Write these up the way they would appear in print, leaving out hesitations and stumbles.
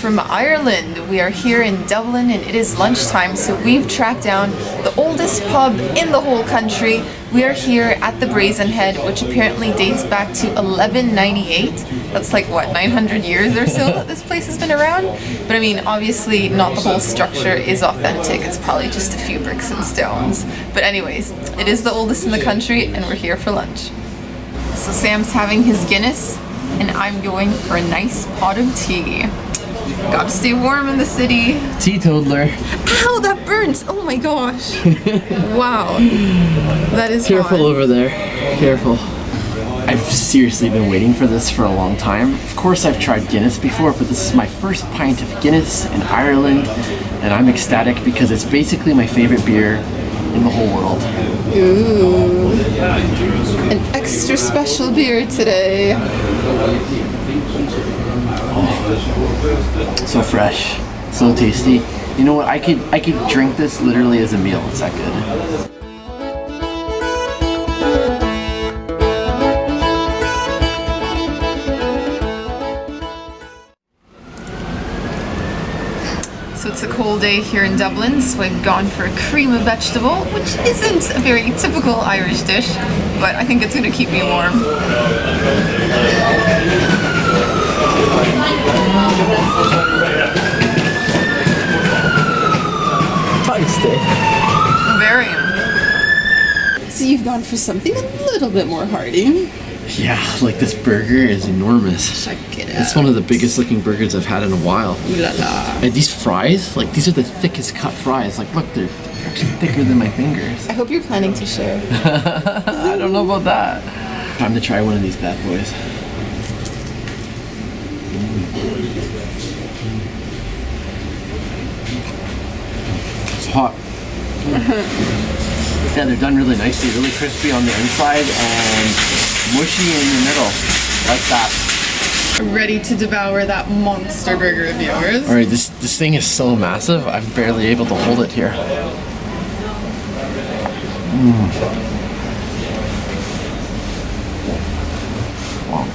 from Ireland. We are here in Dublin and it is lunchtime, so we've tracked down the oldest pub in the whole country. We are here at the Brazen Head, which apparently dates back to 1198. That's like what, 900 years or so that this place has been around? But I mean, obviously not the whole structure is authentic. It's probably just a few bricks and stones. But anyways, it is the oldest in the country and we're here for lunch. So Sam's having his Guinness and I'm going for a nice pot of tea. Gotta stay warm in the city. Teetotaler. Ow, that burns! Oh my gosh. Wow. That is Careful hot. over there. Careful. I've seriously been waiting for this for a long time. Of course I've tried Guinness before, but this is my first pint of Guinness in Ireland, and I'm ecstatic because it's basically my favorite beer in the whole world. Ooh. An extra special beer today. Oh, so fresh, so tasty. You know what? I could drink this literally as a meal. It's that good. So it's a cold day here in Dublin, so I've gone for a cream of vegetable, which isn't a very typical Irish dish, but I think it's going to keep me warm. Tasty. Very. So you've gone for something a little bit more hearty. Yeah, like this burger is enormous. Check it out. It's one of the biggest looking burgers I've had in a while. Ooh la la. And these fries, like these are the thickest cut fries. Like look, they're actually thicker than my fingers. I hope you're planning to share. I don't know about that. Time to try one of these bad boys. It's hot. Yeah, they're done really nicely, really crispy on the inside and mushy in the middle, like that. Ready to devour that monster burger of yours. All right, this thing is so massive, I'm barely able to hold it here. Wow.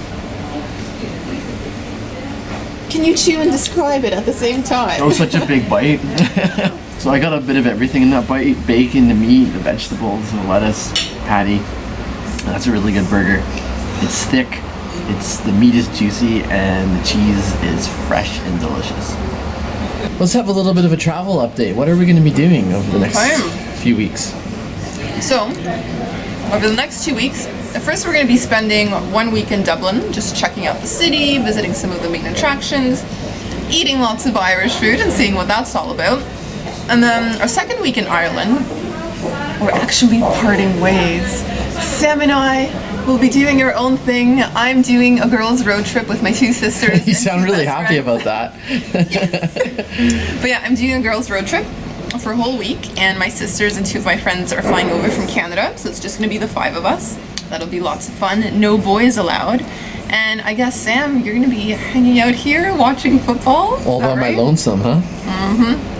Can you chew and describe it at the same time? That was such a big bite. So I got a bit of everything in that bite. Bacon, the meat, the vegetables, the lettuce, patty. That's a really good burger. It's thick, the meat is juicy, and the cheese is fresh and delicious. Let's have a little bit of a travel update. What are we going to be doing over the next few weeks? So, over the next 2 weeks, at first we're going to be spending 1 week in Dublin, just checking out the city, visiting some of the main attractions, eating lots of Irish food and seeing what that's all about. And then our second week in Ireland, we're actually parting ways. Sam and I will be doing our own thing. I'm doing a girls' road trip with my two sisters. You sound really happy about that. Yes. But yeah, I'm doing a girls' road trip for a whole week, and my sisters and two of my friends are flying over from Canada, so it's just going to be the 5 of us. That'll be lots of fun. No boys allowed. And I guess, Sam, you're going to be hanging out here watching football? All by my lonesome, huh? Mm-hmm.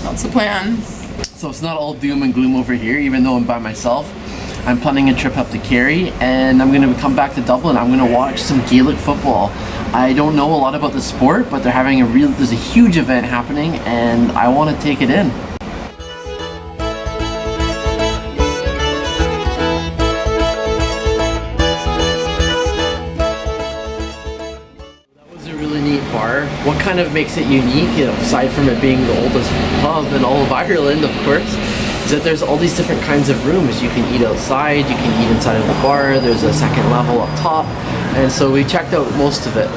That's the plan. So it's not all doom and gloom over here, even though I'm by myself. I'm planning a trip up to Kerry, and I'm going to come back to Dublin. I'm going to watch some Gaelic football. I don't know a lot about the sport, but there's a huge event happening, and I want to take it in. Bar. What kind of makes it unique, aside from it being the oldest pub in all of Ireland, of course, is that there's all these different kinds of rooms. You can eat outside, you can eat inside of the bar, there's a second level up top, and so we checked out most of it.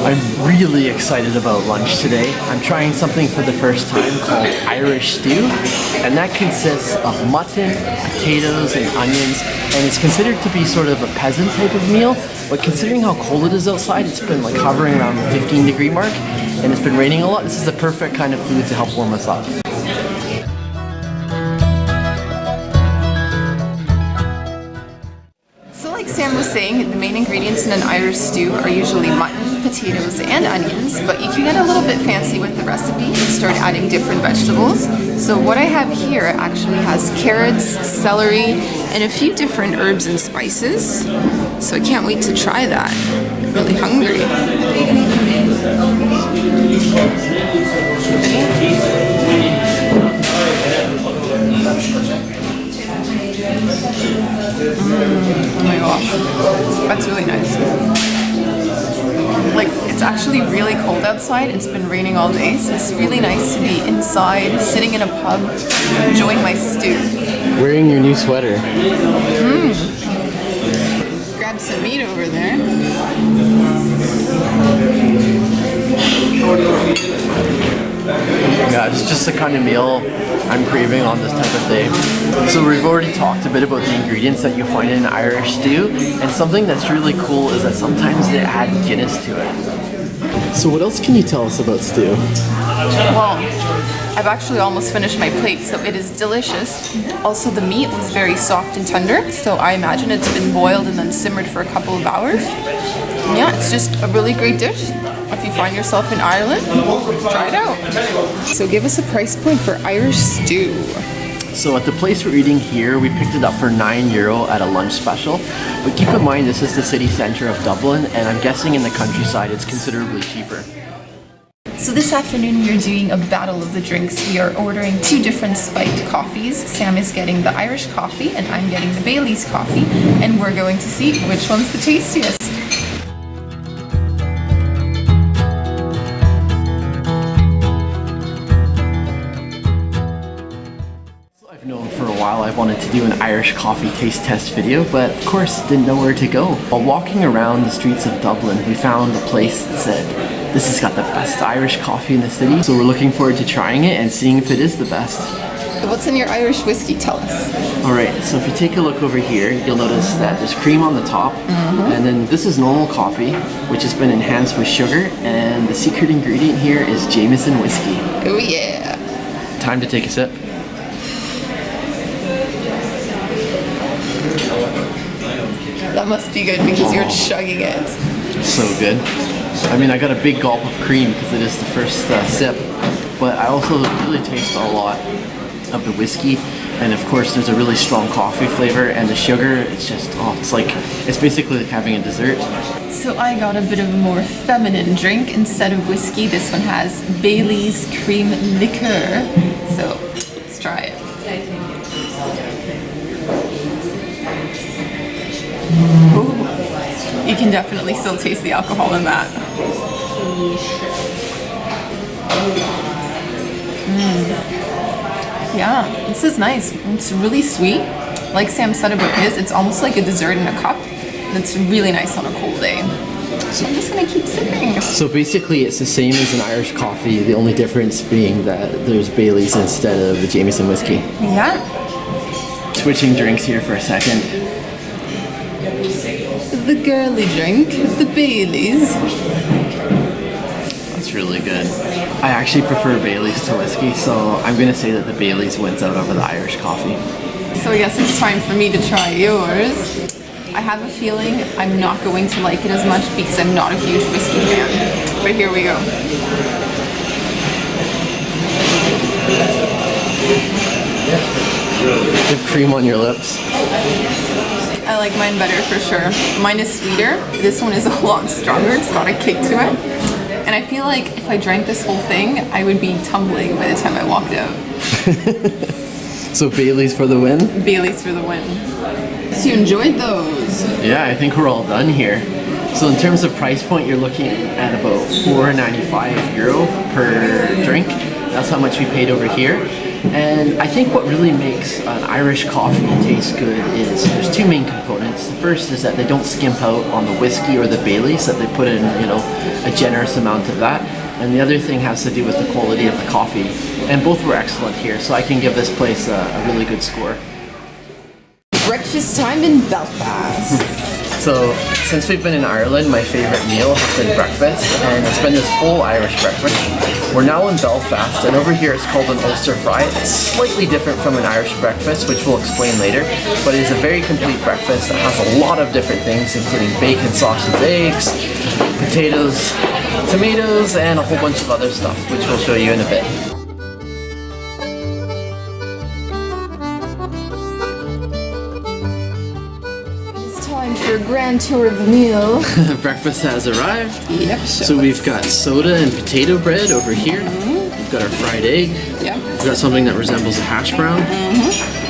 I'm really excited about lunch today. I'm trying something for the first time called Irish stew, and that consists of mutton, potatoes, and onions, and it's considered to be sort of a peasant type of meal, but considering how cold it is outside, it's been like hovering around the 15-degree mark, and it's been raining a lot. This is the perfect kind of food to help warm us up. Sam was saying, the main ingredients in an Irish stew are usually mutton, potatoes, and onions, but you can get a little bit fancy with the recipe and start adding different vegetables. So what I have here actually has carrots, celery, and a few different herbs and spices. So I can't wait to try that. I'm really hungry. Oh my gosh, that's really nice. Like, it's actually really cold outside. It's been raining all day, so it's really nice to be inside, sitting in a pub, enjoying my stew. Wearing your new sweater. Grab some meat over there. Yeah, it's just the kind of meal I'm craving on this type of day. So we've already talked a bit about the ingredients that you find in an Irish stew, and something that's really cool is that sometimes they add Guinness to it. So what else can you tell us about stew? Well, I've actually almost finished my plate, so it is delicious. Also, the meat was very soft and tender, so I imagine it's been boiled and then simmered for a couple of hours. Yeah, it's just a really great dish. If you find yourself in Ireland, try it out. So give us a price point for Irish stew. So at the place we're eating here, we picked it up for €9 at a lunch special. But keep in mind, this is the city centre of Dublin, and I'm guessing in the countryside it's considerably cheaper. So this afternoon we are doing a battle of the drinks. We are ordering 2 different spiked coffees. Sam is getting the Irish coffee and I'm getting the Bailey's coffee. And we're going to see which one's the tastiest. I've known for a while I've wanted to do an Irish coffee taste test video, but of course didn't know where to go. While walking around the streets of Dublin, we found a place that said, "This has got the best Irish coffee in the city." So we're looking forward to trying it and seeing if it is the best. What's in your Irish whiskey? Tell us. Alright, so if you take a look over here, you'll notice that there's cream on the top, and then this is normal coffee, which has been enhanced with sugar, and the secret ingredient here is Jameson whiskey. Oh yeah. Time to take a sip. That must be good because you're chugging it. So good. I mean, I got a big gulp of cream because it is the first sip, but I also really taste a lot of the whiskey, and of course there's a really strong coffee flavor, and the sugar, it's just, it's basically like having a dessert. So I got a bit of a more feminine drink instead of whiskey. This one has Bailey's cream liqueur. So let's try it. Ooh, you can definitely still taste the alcohol in that. Yeah, this is nice. It's really sweet. Like Sam said about his, it's almost like a dessert in a cup. And it's really nice on a cold day. So I'm just gonna keep sipping. So basically it's the same as an Irish coffee, the only difference being that there's Bailey's instead of the Jameson whiskey. Yeah. Switching drinks here for a second. The girly drink, the Bailey's. That's really good. I actually prefer Bailey's to whiskey, so I'm gonna say that the Bailey's wins out over the Irish coffee. So I guess it's time for me to try yours. I have a feeling I'm not going to like it as much because I'm not a huge whiskey fan. But here we go. You have cream on your lips. I like mine better for sure. Mine is sweeter. This one is a lot stronger. It's got a kick to it. And I feel like if I drank this whole thing, I would be tumbling by the time I walked out. So Bailey's for the win? Bailey's for the win. So you enjoyed those? Yeah, I think we're all done here. So in terms of price point, you're looking at about €4.95 per drink. That's how much we paid over here. And I think what really makes an Irish coffee taste good is there's 2 main components. The first is that they don't skimp out on the whiskey or the Baileys, that they put in, a generous amount of that. And the other thing has to do with the quality of the coffee. And both were excellent here, so I can give this place a really good score. Breakfast time in Belfast. So since we've been in Ireland, my favorite meal has been breakfast, and it's been this full Irish breakfast. We're now in Belfast, and over here it's called an Ulster fry. It's slightly different from an Irish breakfast, which we'll explain later, but it is a very complete breakfast that has a lot of different things, including bacon, sausage, eggs, potatoes, tomatoes, and a whole bunch of other stuff, which we'll show you in a bit. For a grand tour of the meal. Breakfast has arrived. Yep. So we've got soda and potato bread over here. We've got our fried egg. Yep. We've got something that resembles a hash brown.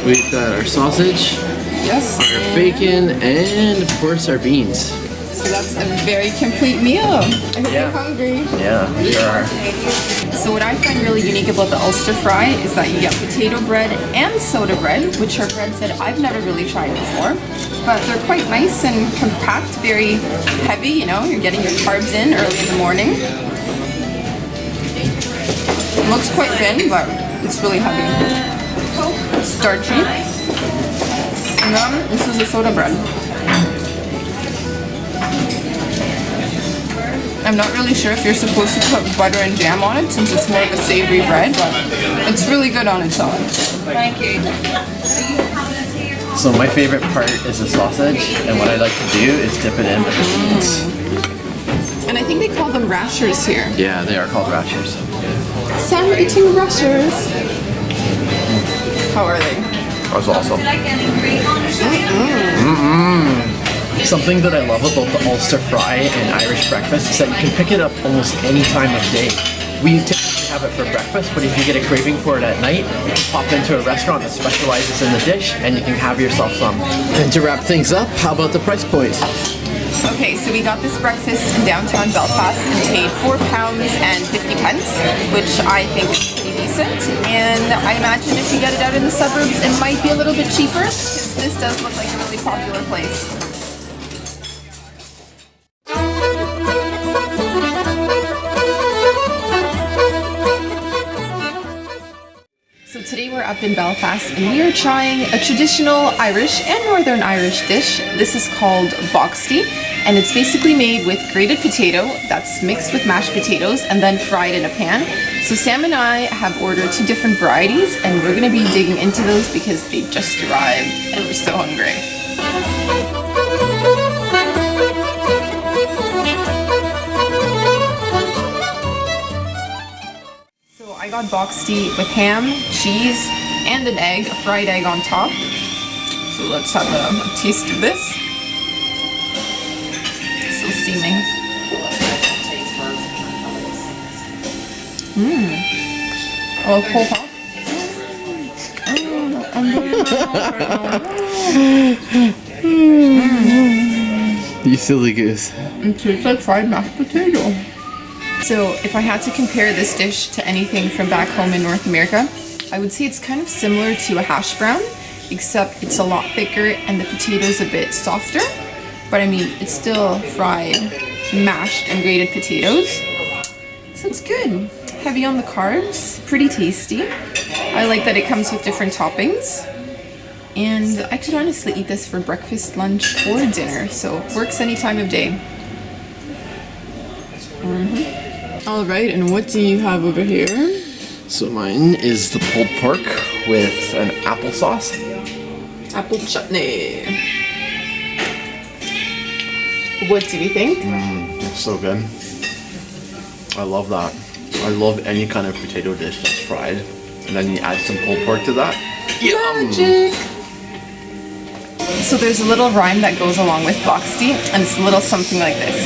We've got our sausage, Yes. our bacon, and of course our beans. So that's a very complete meal. I hope Yeah. you're hungry. Yeah, sure are. So what I find really unique about the Ulster fry is that you get potato bread and soda bread, which are breads that I've never really tried before. But they're quite nice and compact, very heavy, you know, you're getting your carbs in early in the morning. It looks quite thin, but it's really heavy. It's starchy. And then this is the soda bread. I'm not really sure if you're supposed to put butter and jam on it since it's more of a savory bread, but it's really good on its own. So my favorite part is the sausage, and what I like to do is dip it in with the beans. And I think they call them rashers here. Yeah, they are called rashers. Sam eating rashers. How are they? That's awesome. Something that I love about the Ulster fry and Irish breakfast is that you can pick it up almost any time of day. We typically have it for breakfast, but if you get a craving for it at night, pop into a restaurant that specializes in the dish and you can have yourself some. And to wrap things up, how about the price point? Okay, so we got this breakfast in downtown Belfast and paid £4.50, which I think is pretty decent. And I imagine if you get it out in the suburbs, it might be a little bit cheaper, because this does look like a really popular place. So today we're up in Belfast and we are trying a traditional Irish and Northern Irish dish. This is called Boxty, and it's basically made with grated potato that's mixed with mashed potatoes and then fried in a pan. So Sam and I have ordered 2 different varieties and we're going to be digging into those because they just arrived and we're so hungry. I got Boxty with ham, cheese, and an egg, a fried egg on top. So let's have a taste of this. Still steaming. Oh, whole pop. You silly goose. It tastes like fried mashed potato. So if I had to compare this dish to anything from back home in North America, I would say it's kind of similar to a hash brown, except it's a lot thicker and the potato's a bit softer. But I mean, it's still fried, mashed and grated potatoes. So it's good. Heavy on the carbs, pretty tasty. I like that it comes with different toppings. And I could honestly eat this for breakfast, lunch, or dinner, so it works any time of day. All right, and what do you have over here? So mine is the pulled pork with an applesauce. Apple chutney. What do we think? It's so good. I love that. I love any kind of potato dish that's fried, and then you add some pulled pork to that. Magic! So there's a little rhyme that goes along with Boxty, and it's a little something like this.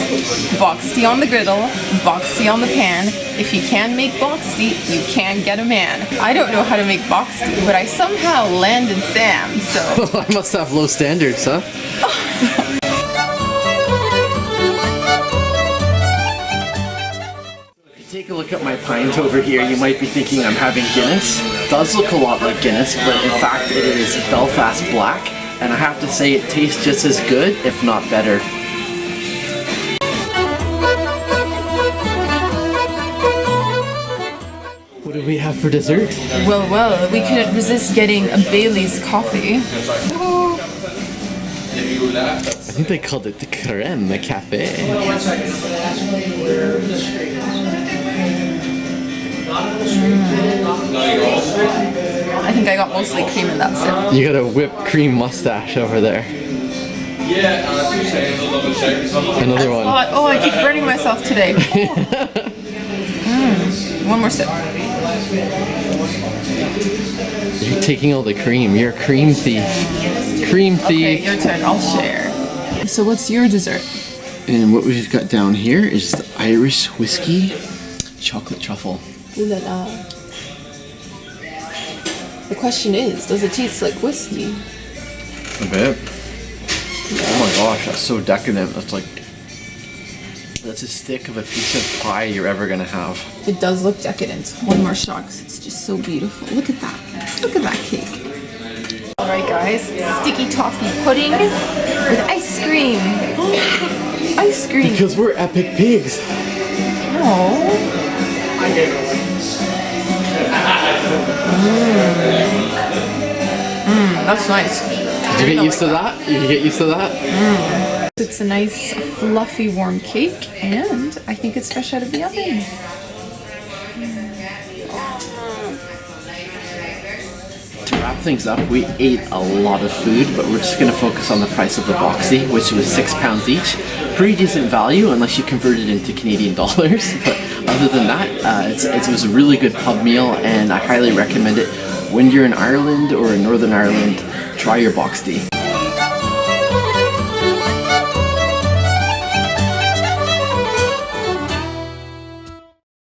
Boxty on the griddle, Boxty on the pan. If you can make Boxty, you can get a man. I don't know how to make Boxty, but I somehow landed Sam, so... I must have low standards, huh? If you take a look at my pint over here, you might be thinking I'm having Guinness. It does look a lot like Guinness, but in fact it is Belfast Black. And I have to say it tastes just as good, if not better. What do we have for dessert? Well, we couldn't resist getting a Bailey's coffee. I think they called it the creme cafe. I think I got mostly cream in that sip. You got a whipped cream mustache over there. Another one. Oh, I keep burning myself today. One more sip. You're taking all the cream. You're a cream thief. Cream thief. Okay, your turn. I'll share. So what's your dessert? And what we've got down here is the Irish whiskey chocolate truffle. Ooh la la. The question is, does it taste like whiskey? A bit. Oh my gosh, that's so decadent. That's as thick of a piece of pie you're ever gonna have. It does look decadent. One more shot, 'cause it's just so beautiful. Look at that. Look at that cake. Alright guys, sticky toffee pudding with ice cream. Ice cream. Because we're epic pigs. Oh. That's nice. Did you get used to that? You get used to that? It's a nice, fluffy, warm cake, and I think it's fresh out of the oven. To wrap things up, we ate a lot of food, but we're just going to focus on the price of the Boxty, which was £6 each. Pretty decent value, unless you convert it into Canadian dollars. But other than that, it was a really good pub meal, and I highly recommend it. When you're in Ireland or in Northern Ireland, try your Boxty.